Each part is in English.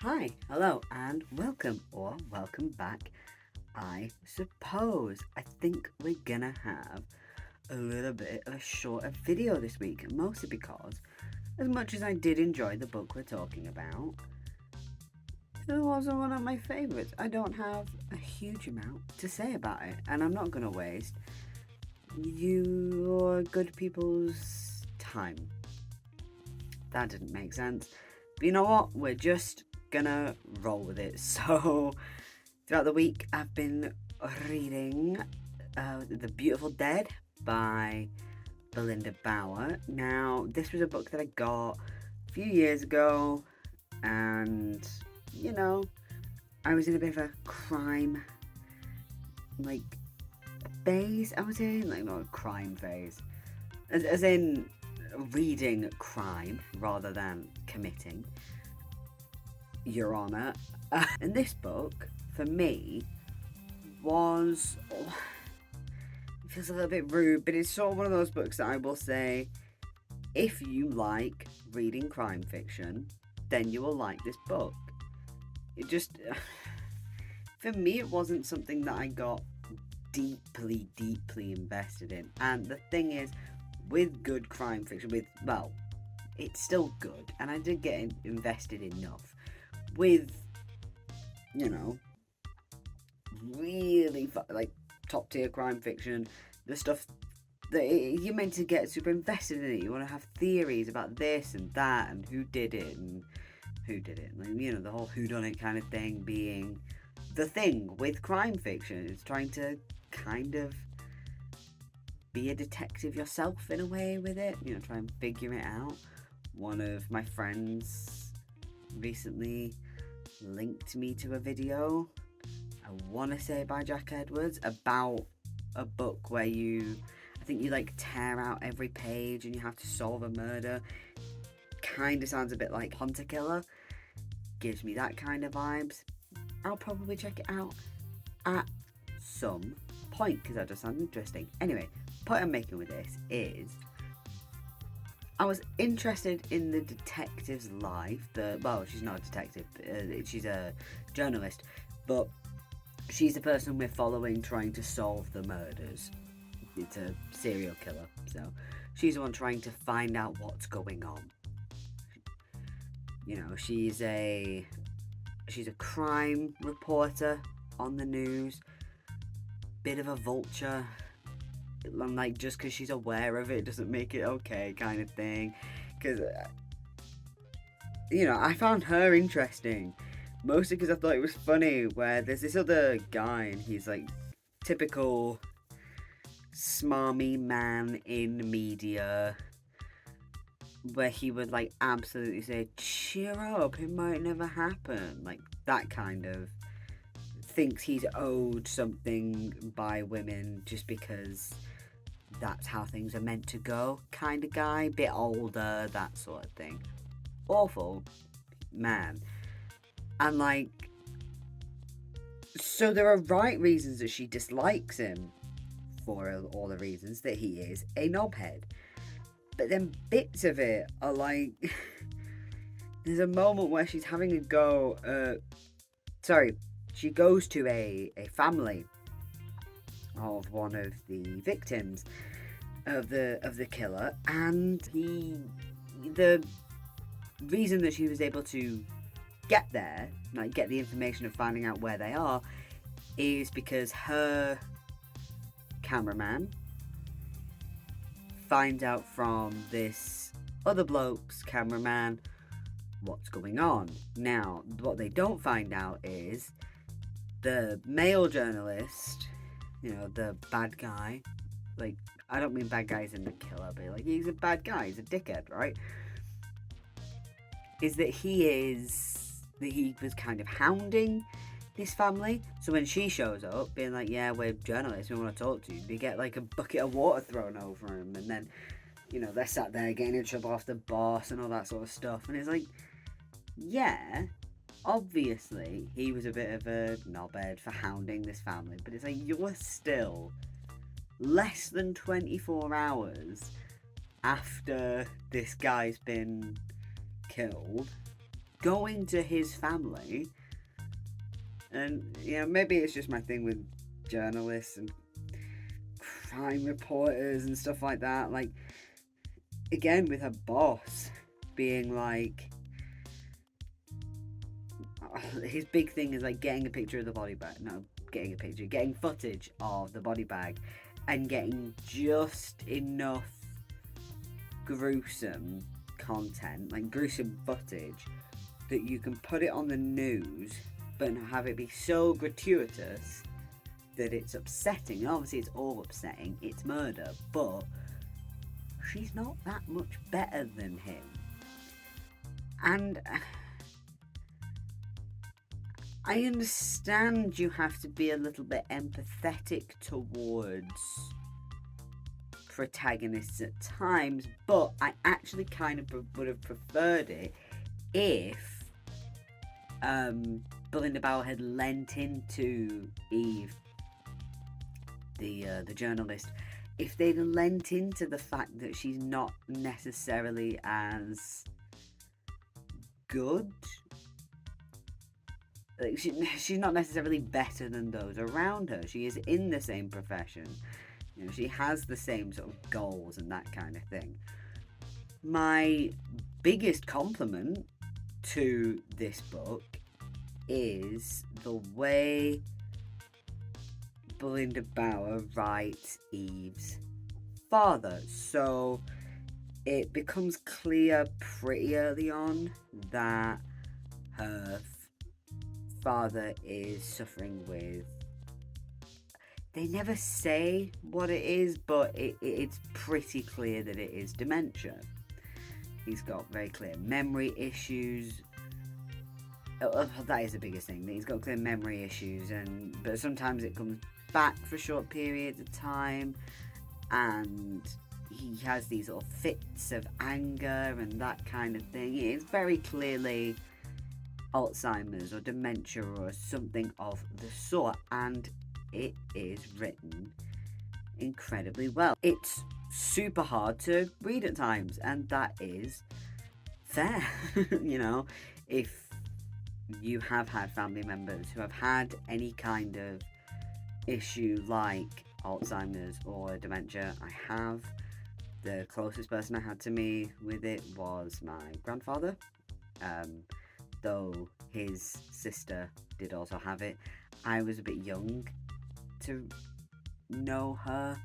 Hi, hello, and welcome or welcome back. I suppose. I think we're gonna have a little bit of a shorter video this week, mostly because, as much as I did enjoy the book we're talking about, it wasn't one of my favourites. I don't have a huge amount to say about it, and I'm not gonna waste your good people's time. That didn't make sense. But you know what? We're just gonna roll with it. So, throughout the week, I've been reading The Beautiful Dead by Belinda Bauer. Now, this was a book that I got a few years ago, and you know, I was in a bit of a crime like phase. I was in like not a crime phase, as in reading crime rather than committing. Your Honor. And this book, for me, was. Oh, it feels a little bit rude, but it's sort of one of those books that I will say if you like reading crime fiction, then you will like this book. It just. For me, it wasn't something that I got deeply invested in. And the thing is, with good crime fiction, well, it's still good, and I did get invested enough. With, you know, really like top tier crime fiction, the stuff that you're meant to get super invested in it. You want to have theories about this and that and who did it and who did it. Like, you know, the whole who done it kind of thing being the thing with crime fiction. It's trying to kind of be a detective yourself in a way with it. You know, try and figure it out. One of my friends recently linked me to a video, I want to say by Jack Edwards, about a book where I think you like tear out every page and you have to solve a murder. Kind of sounds a bit like Hunter Killer. Gives me that kind of vibes. I'll probably check it out at some point because that does sound interesting. Anyway, the point I'm making with this is I was interested in the detective's life. Well, she's not a detective. She's a journalist, but she's the person we're following trying to solve the murders. It's a serial killer, so she's the one trying to find out what's going on. You know, she's a crime reporter on the news, bit of a vulture. Like, just because she's aware of it doesn't make it okay, kind of thing. Because, you know, I found her interesting, mostly because I thought it was funny. Where there's this other guy, and he's like typical smarmy man in media, where he would like absolutely say, "Cheer up, it might never happen," like that kind of thinks he's owed something by women just because that's how things are meant to go kind of guy, bit older, that sort of thing. Awful man. And like, so there are right reasons that she dislikes him for all the reasons that he is a knobhead. But then bits of it are like, there's a moment where she's having a go sorry, she goes to a family of one of the victims of the killer, and the reason that she was able to get there, like get the information of finding out where they are, is because her cameraman finds out from this other bloke's cameraman what's going on. Now, what they don't find out is the male journalist, you know, the bad guy, like, I don't mean bad guys in the killer, but like, he's a bad guy, he's a dickhead, right? Is that he was kind of hounding this family. So when she shows up, being like, "Yeah, we're journalists, we want to talk to you," they get like a bucket of water thrown over him, and then, you know, they're sat there getting in trouble off the boss and all that sort of stuff. And it's like, yeah, obviously he was a bit of a knobhead for hounding this family, but it's like, you're still less than 24 hours after this guy's been killed, going to his family, and maybe it's just my thing with journalists and crime reporters and stuff like that. Like, again, with her boss being like, his big thing is like getting a picture of the body bag. No, getting footage of the body bag, and getting just enough gruesome content, like gruesome footage, that you can put it on the news, but have it be so gratuitous that it's upsetting. And obviously, it's all upsetting. It's murder, but she's not that much better than him. And I understand you have to be a little bit empathetic towards protagonists at times, but I actually kind of would have preferred it if Belinda Bauer had lent into Eve, the journalist, if they'd lent into the fact that she's not necessarily as good. Like, she's not necessarily better than those around her. She is in the same profession. She has the same sort of goals and that kind of thing. My biggest compliment to this book is the way Belinda Bauer writes Eve's father. So it becomes clear pretty early on that her father is suffering with, they never say what it is, but it's pretty clear that it is dementia. He's got very clear memory issues. That is the biggest thing, that he's got clear memory issues, but sometimes it comes back for short periods of time, and he has these little fits of anger and that kind of thing. It's very clearly Alzheimer's or dementia or something of the sort, and it is written incredibly well. It's super hard to read at times, and that is fair. If you have had family members who have had any kind of issue like Alzheimer's or dementia, I have. The closest person I had to me with it was my grandfather. Though his sister did also have it. I was a bit young to know her.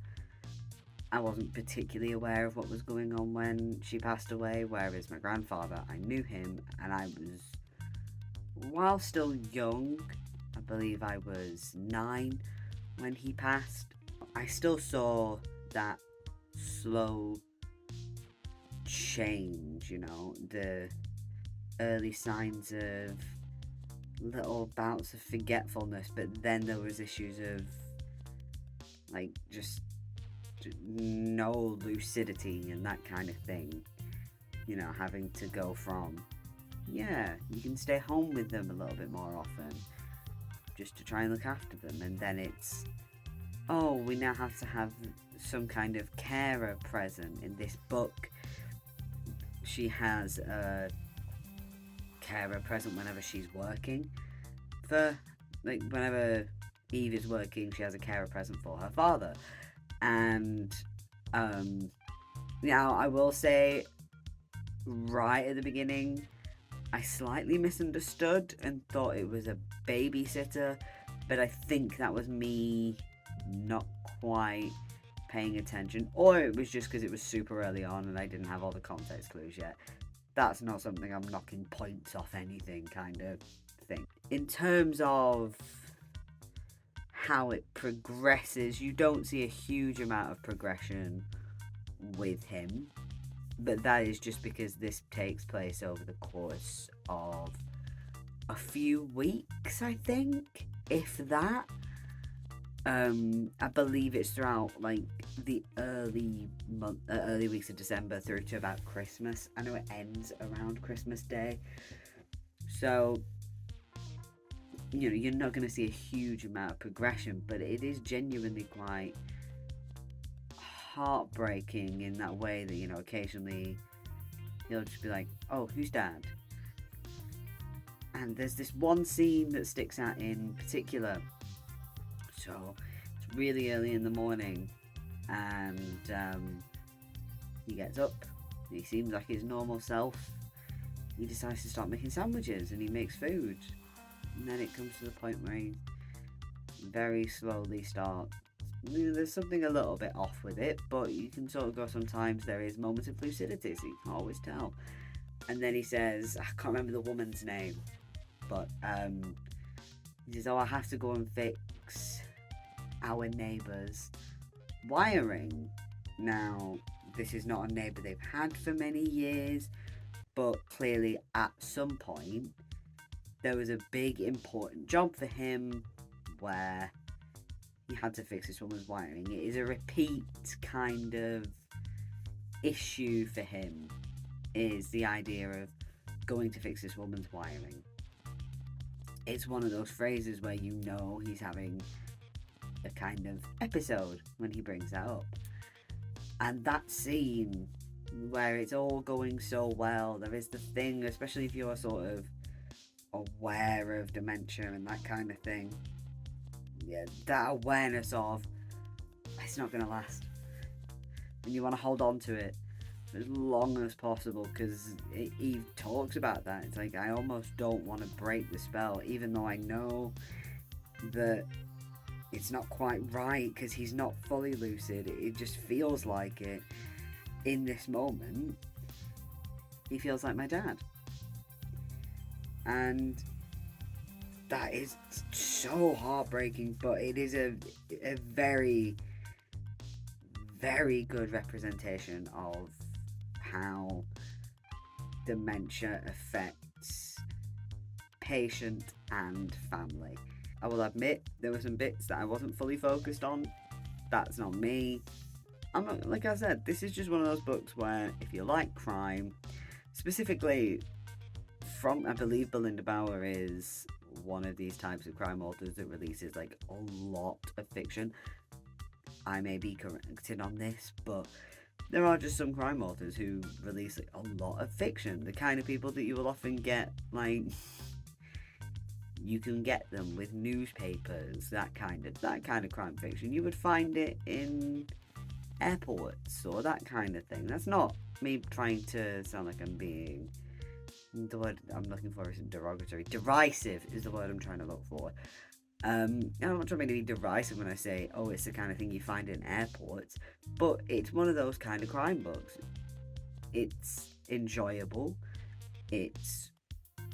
I wasn't particularly aware of what was going on when she passed away, whereas my grandfather, I knew him, and I was, while still young, I believe I was 9 when he passed, I still saw that slow change, the early signs of little bouts of forgetfulness, but then there was issues of like just no lucidity and that kind of thing, having to go from, you can stay home with them a little bit more often just to try and look after them, and then it's, we now have to have some kind of carer present. In this book, she has a carer present whenever she's working. Whenever Eve is working, she has a carer present for her father. And now I will say, right at the beginning, I slightly misunderstood and thought it was a babysitter, but I think that was me not quite paying attention, or it was just because it was super early on and I didn't have all the context clues yet. That's not something I'm knocking points off anything kind of thing. In terms of how it progresses, you don't see a huge amount of progression with him, but that is just because this takes place over the course of a few weeks, I think, if that. I believe it's throughout like the early weeks of December through to about Christmas. I know it ends around Christmas Day, so you're not going to see a huge amount of progression, but it is genuinely quite heartbreaking in that way that occasionally he'll just be like, "Oh, who's dad?" And there's this one scene that sticks out in particular. So it's really early in the morning, and he gets up. He seems like his normal self. He decides to start making sandwiches, and he makes food. And then it comes to the point where he very slowly starts. There's something a little bit off with it, but you can sort of go, sometimes there is moments of lucidity, so you can always tell. And then he says, I can't remember the woman's name, but he says, oh, I have to go and fix our neighbour's wiring. Now, this is not a neighbour they've had for many years, but clearly at some point there was a big important job for him where he had to fix this woman's wiring. It is a repeat kind of issue for him, is the idea of going to fix this woman's wiring. It's one of those phrases where you know he's having a kind of episode when he brings that up. And that scene where it's all going so well, there is the thing, especially if you're sort of aware of dementia and that kind of thing, yeah, that awareness of it's not going to last, and you want to hold on to it as long as possible, because he talks about that. It's like, I almost don't want to break the spell, even though I know that it's not quite right, because he's not fully lucid. It just feels like it in this moment. He feels like my dad, and that is so heartbreaking, but it is a very, very good representation of how dementia affects patient and family. I will admit there were some bits that I wasn't fully focused on. That's not me. I'm not, like I said, this is just one of those books where if you like crime, specifically from, I believe Belinda Bauer is one of these types of crime authors that releases like a lot of fiction. I may be corrected on this, but there are just some crime authors who release like a lot of fiction. The kind of people that you will often get, like, you can get them with newspapers, that kind of crime fiction. You would find it in airports or that kind of thing. That's not me trying to sound like I'm being, the word I'm looking for isn't derogatory. Derisive is the word I'm trying to look for. I'm not trying to be derisive when I say, oh, it's the kind of thing you find in airports, but it's one of those kind of crime books. It's enjoyable. It's,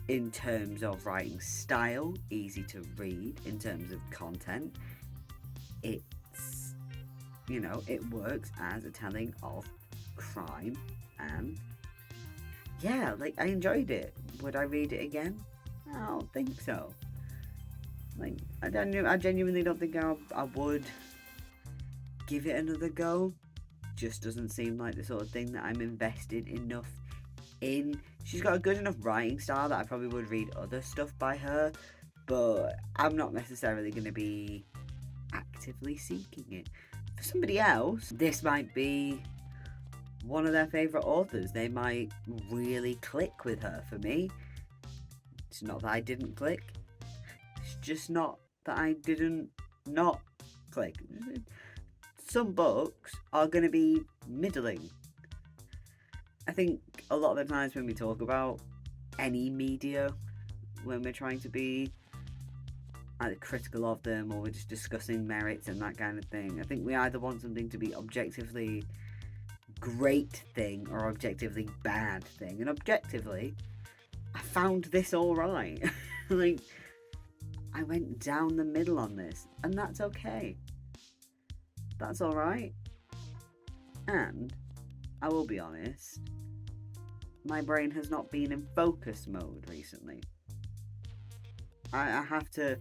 in terms of writing style, easy to read. In terms of content, it's, it works as a telling of crime, and yeah, like, I enjoyed it. Would I read it again? I don't think so. Like, I genuinely don't think I would give it another go. Just doesn't seem like the sort of thing that I'm invested enough in. She's got a good enough writing style that I probably would read other stuff by her, but I'm not necessarily going to be actively seeking it. For somebody else, this might be one of their favourite authors. They might really click with her. For me, it's not that I didn't click. It's just not that I didn't not click. Some books are going to be middling. I think a lot of the times when we talk about any media, when we're trying to be either critical of them or we're just discussing merits and that kind of thing, I think we either want something to be objectively great thing or objectively bad thing. And objectively, I found this alright. Like, I went down the middle on this, and that's okay. That's alright. And I will be honest, my brain has not been in focus mode recently. I have to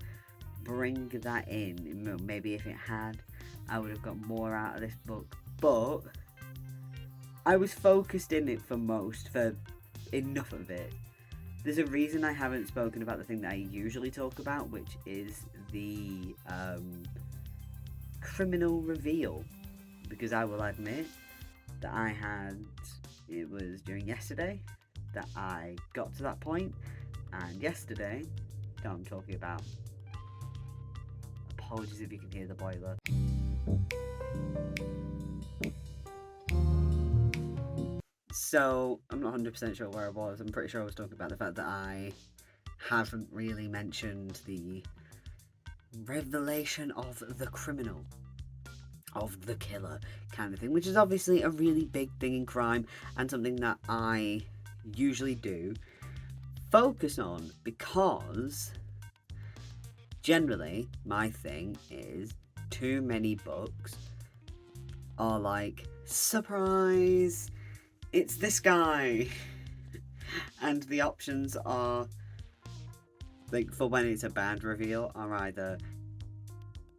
bring that in. Maybe if it had, I would have got more out of this book. But I was focused in it for enough of it. There's a reason I haven't spoken about the thing that I usually talk about, which is the criminal reveal. Because I will admit that it was during yesterday that I got to that point, And yesterday, I'm talking about, apologies if you can hear the boiler. So, I'm not 100% sure where I was. I'm pretty sure I was talking about the fact that I haven't really mentioned the revelation of the criminal, of the killer kind of thing, which is obviously a really big thing in crime and something that I usually do focus on, because generally my thing is too many books are like, surprise, it's this guy. And the options are, like, for when it's a bad reveal, are either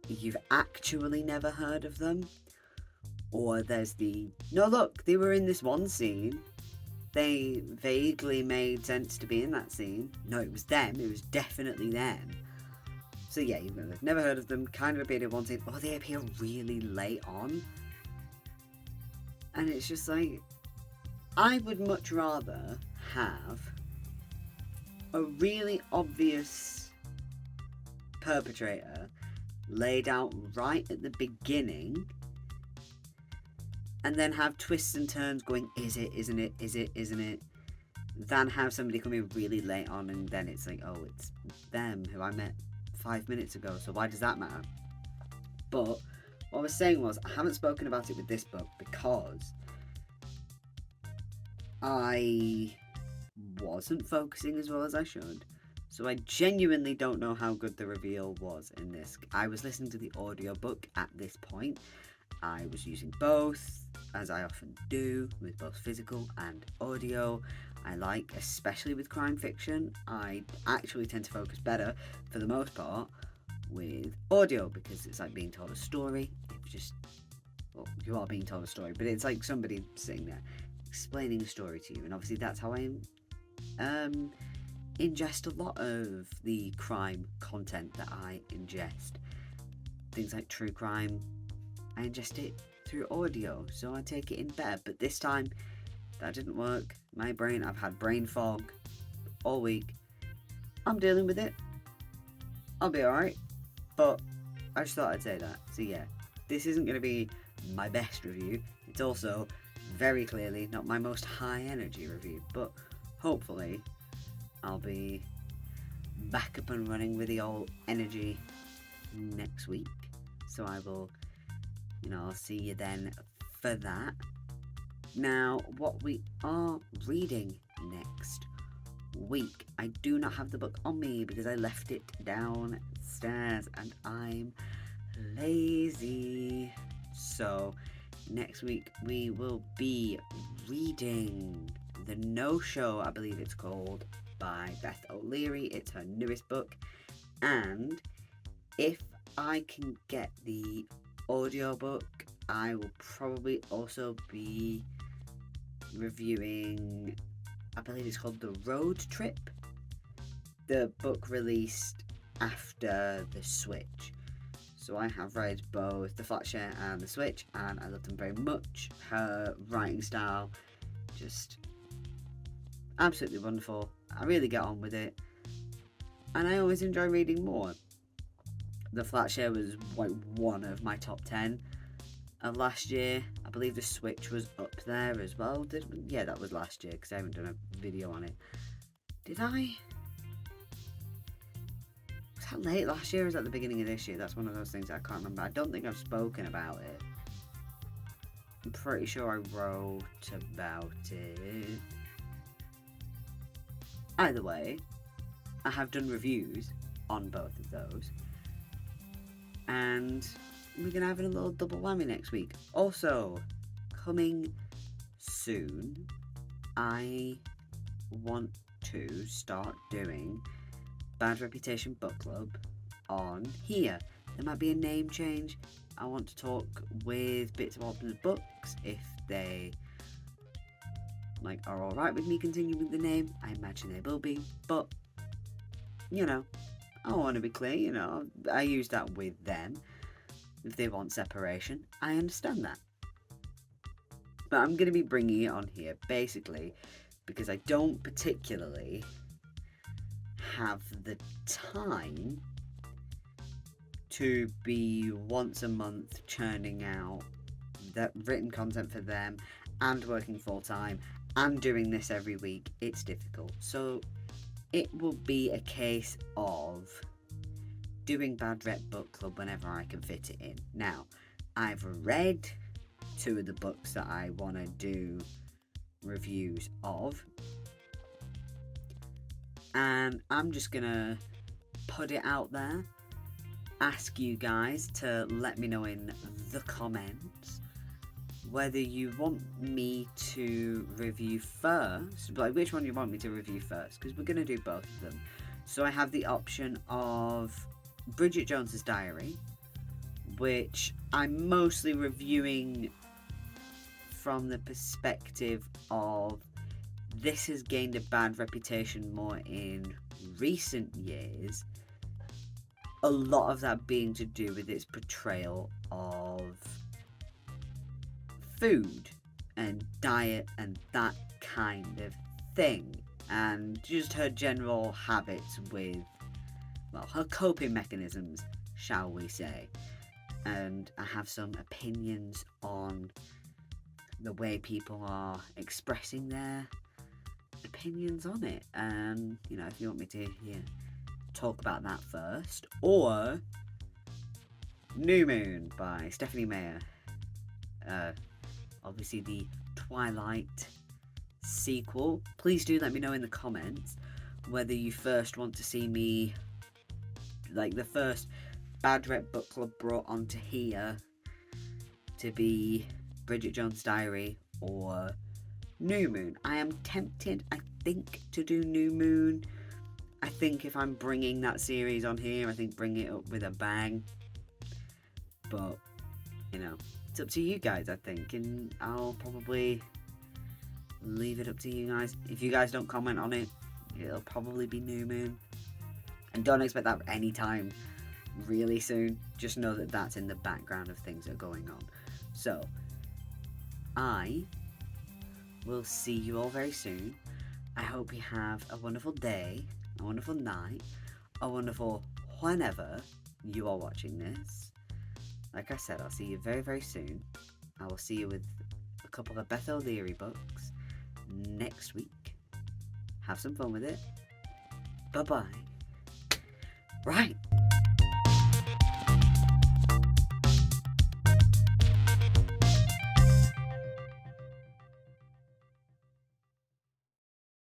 you've actually never heard of them, or there's the, no, look, they were in this one scene, they vaguely made sense to be in that scene, no, it was them, it was definitely them. So yeah, you've never heard of them, kind of appeared in one scene, or they appear really late on, and it's just like, I would much rather have a really obvious perpetrator laid out right at the beginning, and then have twists and turns going, is it, isn't it, is it, isn't it, than have somebody come in really late on and then it's like, oh, it's them who I met 5 minutes ago, so why does that matter? But what I was saying was, I haven't spoken about it with this book because I wasn't focusing as well as I should. So I genuinely don't know how good the reveal was in this. I was listening to the audiobook at this point. I was using both, as I often do, with both physical and audio. I like, especially with crime fiction, I actually tend to focus better, for the most part, with audio, because it's like being told a story. Well, you are being told a story, but it's like somebody sitting there explaining a story to you, and obviously that's how I ingest a lot of the crime content that I ingest. Things like true crime, I ingest it through audio, so I take it in better. But this time, that didn't work. My brain, I've had brain fog all week. I'm dealing with it. I'll be alright. But I just thought I'd say that. So yeah, this isn't going to be my best review. It's also very clearly not my most high energy review, but hopefully I'll be back up and running with the old energy next week. So I will, I'll see you then for that. Now, what we are reading next week, I do not have the book on me because I left it downstairs and I'm lazy. So next week we will be reading The No-Show, I believe it's called, by Beth O'Leary. It's her newest book, and if I can get the audiobook, I will probably also be reviewing, I believe it's called The Road Trip, the book released after The Switch. So I have read both The Flatshare and The Switch, and I love them very much. Her writing style, just absolutely wonderful. I really get on with it, and I always enjoy reading more. The Flatshare was like one of my top 10 of last year. I believe The Switch was up there as well. Yeah, that was last year, because I haven't done a video on it. Did I? Was that late last year or was that the beginning of this year? That's one of those things I can't remember. I don't think I've spoken about it. I'm pretty sure I wrote about it. Either way, I have done reviews on both of those, and we're going to have a little double whammy next week. Also, coming soon, I want to start doing Bad Reputation Book Club on here. There might be a name change. I want to talk with Bits of Alternate Books if they are alright with me continuing the name. I imagine they will be, but I want to be clear, I use that with them. If they want separation, I understand that. But I'm going to be bringing it on here, basically, because I don't particularly have the time to be once a month churning out that written content for them and working full time and doing this every week. It's difficult. So it will be a case of doing Bad Rep Book Club whenever I can fit it in. Now, I've read 2 of the books that I want to do reviews of, and I'm just gonna put it out there, ask you guys to let me know in the comments whether you want me to review first, like which one you want me to review first, because we're gonna do both of them. So I have the option of Bridget Jones's Diary, which I'm mostly reviewing from the perspective of this has gained a bad reputation more in recent years, a lot of that being to do with its portrayal of food and diet and that kind of thing, and just her general habits with, well, her coping mechanisms, shall we say. And I have some opinions on the way people are expressing their opinions on it, and if you want me to talk about that first, or New Moon by Stephanie Meyer, obviously the Twilight sequel. Please do let me know in the comments whether you first want to see me, like the first Bad Rep Book Club brought onto here to be Bridget Jones' Diary or New Moon. I am tempted, I think, to do New Moon. I think if I'm bringing that series on here, I think bring it up with a bang. But, it's up to you guys, I think, and I'll probably leave it up to you guys. If you guys don't comment on it, it'll probably be New Moon. And don't expect that anytime really soon. Just know that that's in the background of things that are going on. So, I will see you all very soon. I hope you have a wonderful day, a wonderful night, a wonderful whenever you are watching this. Like I said, I'll see you very, very soon. I will see you with a couple of Beth O'Leary books next week. Have some fun with it. Bye-bye. Right.